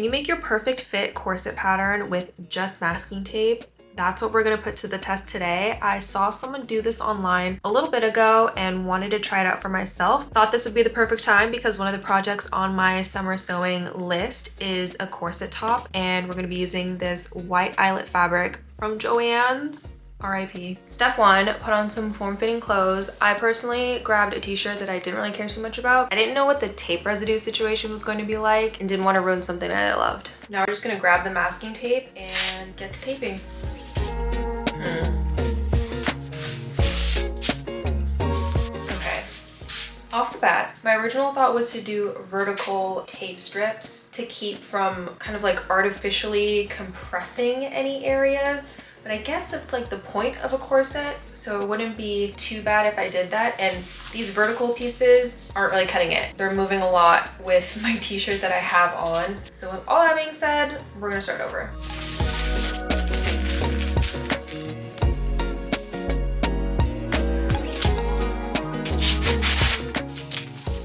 Can you make your perfect fit corset pattern with just masking tape? That's what we're gonna put to the test today. I saw someone do this online a little bit ago and wanted to try it out for myself. Thought this would be the perfect time because one of the projects on my summer sewing list is a corset top, and we're gonna be using this white eyelet fabric from Joann's. RIP. Step one, put on some form-fitting clothes. I personally grabbed a t-shirt that I didn't really care so much about. I didn't know what the tape residue situation was going to be like and didn't want to ruin something that I loved. Now we're just gonna grab the masking tape and get to taping. Okay, off the bat, my original thought was to do vertical tape strips to keep from kind of like artificially compressing any areas. But I guess that's like the point of a corset, so it wouldn't be too bad if I did that. And these vertical pieces aren't really cutting it. They're moving a lot with my t-shirt that I have on. So with all that being said, we're gonna start over.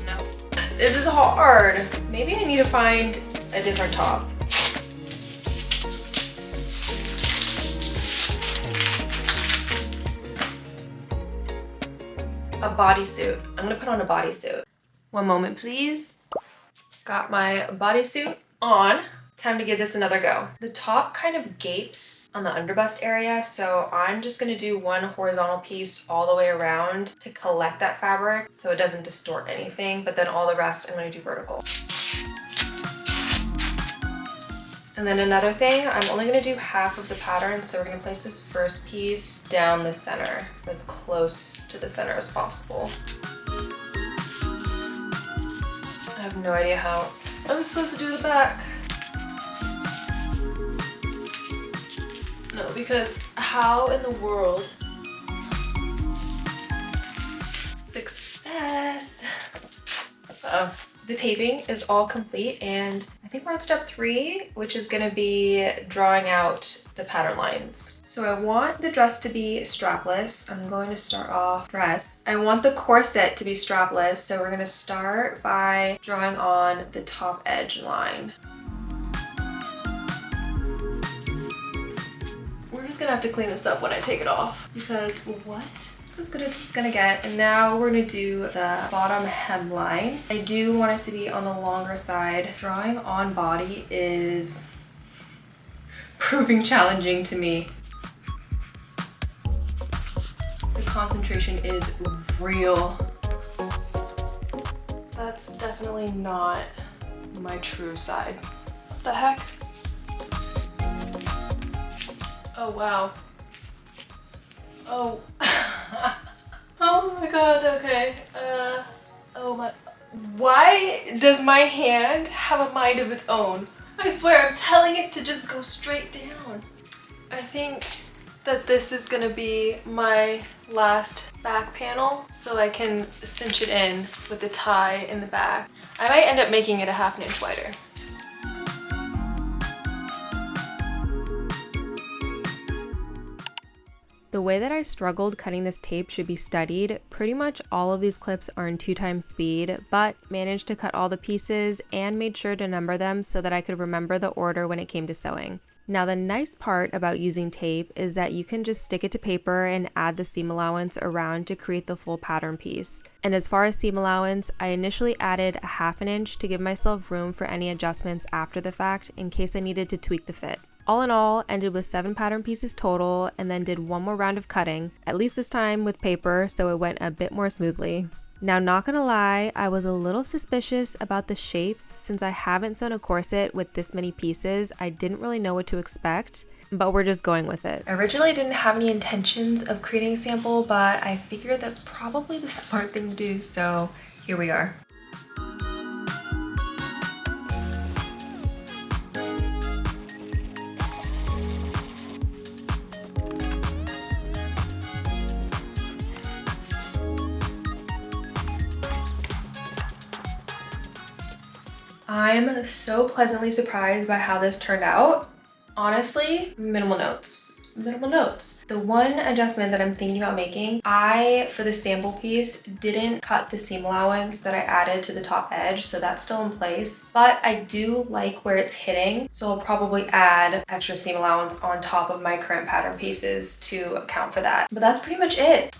No, this is hard. Maybe I need to find a different top. A bodysuit. I'm gonna put on a bodysuit. One moment, please. Got my bodysuit on. Time to give this another go. The top kind of gapes on the underbust area, so I'm just gonna do one horizontal piece all the way around to collect that fabric so it doesn't distort anything, but then all the rest I'm gonna do vertical. And then another thing, I'm only gonna do half of the pattern, so we're gonna place this first piece down the center, as close to the center as possible. I have no idea how I'm supposed to do the back. No, because how in the world? Success! Uh-oh. The taping is all complete, and I think we're on step 3, which is gonna be drawing out the pattern lines. So I want the dress to be strapless. I'm going to start off dress. I want the corset to be strapless, so we're gonna start by drawing on the top edge line. We're just gonna have to clean this up when I take it off, because what? As good as it's gonna get. And now we're gonna do the bottom hemline. I do want it to be on the longer side. Drawing on body is proving challenging to me. The concentration is real. That's definitely not my true side. What the heck? Oh wow. Oh. Oh my god, okay. Oh my. Why does my hand have a mind of its own? I swear, I'm telling it to just go straight down. I think that this is gonna be my last back panel, so I can cinch it in with the tie in the back. I might end up making it a ½ inch wider. The way that I struggled cutting this tape should be studied. Pretty much all of these clips are in 2x speed, but managed to cut all the pieces and made sure to number them so that I could remember the order when it came to sewing. Now the nice part about using tape is that you can just stick it to paper and add the seam allowance around to create the full pattern piece. And as far as seam allowance, I initially added a ½ inch to give myself room for any adjustments after the fact in case I needed to tweak the fit. All in all, ended with 7 pattern pieces total, and then did one more round of cutting, at least this time with paper, so it went a bit more smoothly. Now, not gonna lie, I was a little suspicious about the shapes. Since I haven't sewn a corset with this many pieces, I didn't really know what to expect, but we're just going with it. I originally didn't have any intentions of creating a sample, but I figured that's probably the smart thing to do, so here we are. I'm so pleasantly surprised by how this turned out. Honestly, minimal notes. minimal notes. The one adjustment that I'm thinking about making, for the sample piece, didn't cut the seam allowance that I added to the top edge, so that's still in place. But I do like where it's hitting, so I'll probably add extra seam allowance on top of my current pattern pieces to account for that. But that's pretty much it.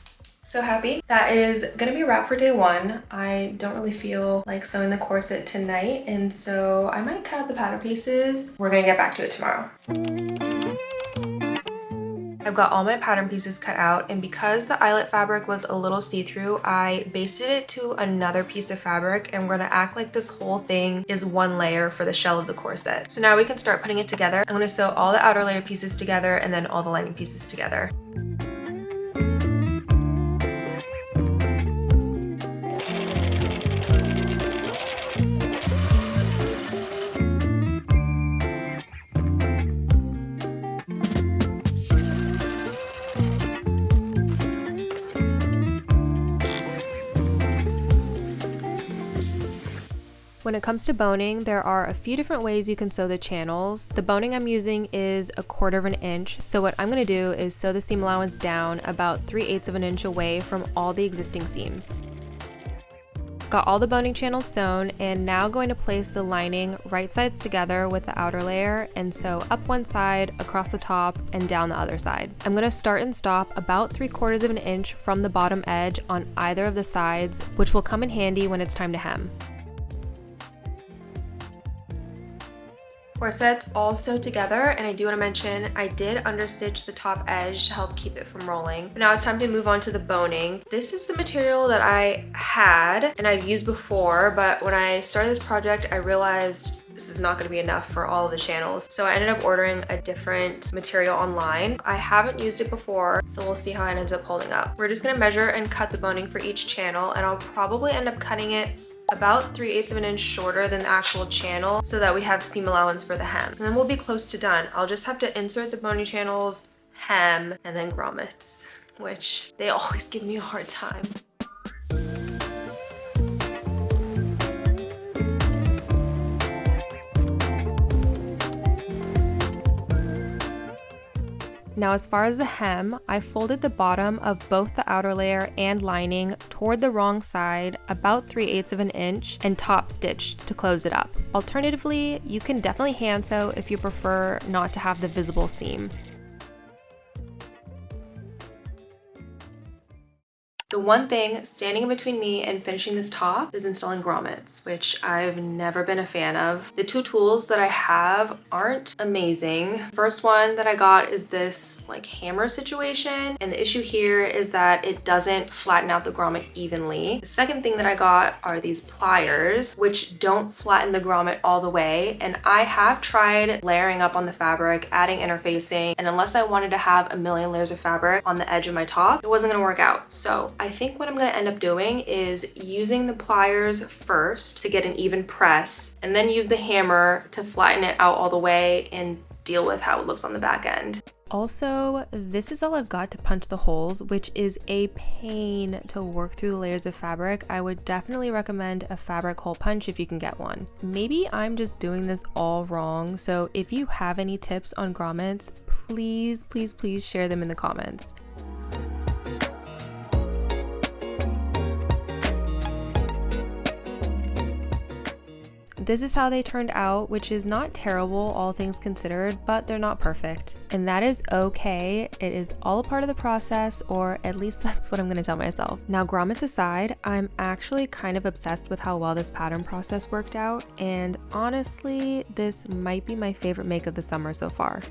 So happy. That is gonna be a wrap for day one. I don't really feel like sewing the corset tonight, and so I might cut out the pattern pieces. We're gonna get back to it tomorrow. I've got all my pattern pieces cut out, and because the eyelet fabric was a little see-through, I basted it to another piece of fabric, and we're gonna act like this whole thing is one layer for the shell of the corset. So now we can start putting it together. I'm gonna sew all the outer layer pieces together and then all the lining pieces together. When it comes to boning, there are a few different ways you can sew the channels. The boning I'm using is 1/4 of an inch, so what I'm going to do is sew the seam allowance down about 3/8 of an inch away from all the existing seams. Got all the boning channels sewn, and now going to place the lining right sides together with the outer layer and sew up one side, across the top, and down the other side. I'm going to start and stop about 3/4 of an inch from the bottom edge on either of the sides, which will come in handy when it's time to hem. Corsets all sewed together, and I do want to mention I did understitch the top edge to help keep it from rolling. But now it's time to move on to the boning. This is the material that I had and I've used before, but when I started this project I realized this is not going to be enough for all of the channels. So I ended up ordering a different material online. I haven't used it before, so we'll see how it ends up holding up. We're just going to measure and cut the boning for each channel, and I'll probably end up cutting it about 3/8 of an inch shorter than the actual channel so that we have seam allowance for the hem. And then we'll be close to done. I'll just have to insert the boning channels, hem, and then grommets, which they always give me a hard time. Now as far as the hem, I folded the bottom of both the outer layer and lining toward the wrong side about 3/8 of an inch and top stitched to close it up. Alternatively, you can definitely hand sew if you prefer not to have the visible seam. The one thing standing in between me and finishing this top is installing grommets, which I've never been a fan of. The two tools that I have aren't amazing. First one that I got is this like hammer situation, and the issue here is that it doesn't flatten out the grommet evenly. The second thing that I got are these pliers, which don't flatten the grommet all the way, and I have tried layering up on the fabric, adding interfacing, and unless I wanted to have a million layers of fabric on the edge of my top, it wasn't gonna work out. So I think what I'm gonna end up doing is using the pliers first to get an even press, and then use the hammer to flatten it out all the way and deal with how it looks on the back end. Also, this is all I've got to punch the holes, which is a pain to work through the layers of fabric. I would definitely recommend a fabric hole punch if you can get one. Maybe I'm just doing this all wrong, so if you have any tips on grommets, please, please, please share them in the comments. This is how they turned out, which is not terrible, all things considered, but they're not perfect. And that is okay. It is all a part of the process, or at least that's what I'm gonna tell myself. Now, grommets aside, I'm actually kind of obsessed with how well this pattern process worked out, and honestly, this might be my favorite make of the summer so far.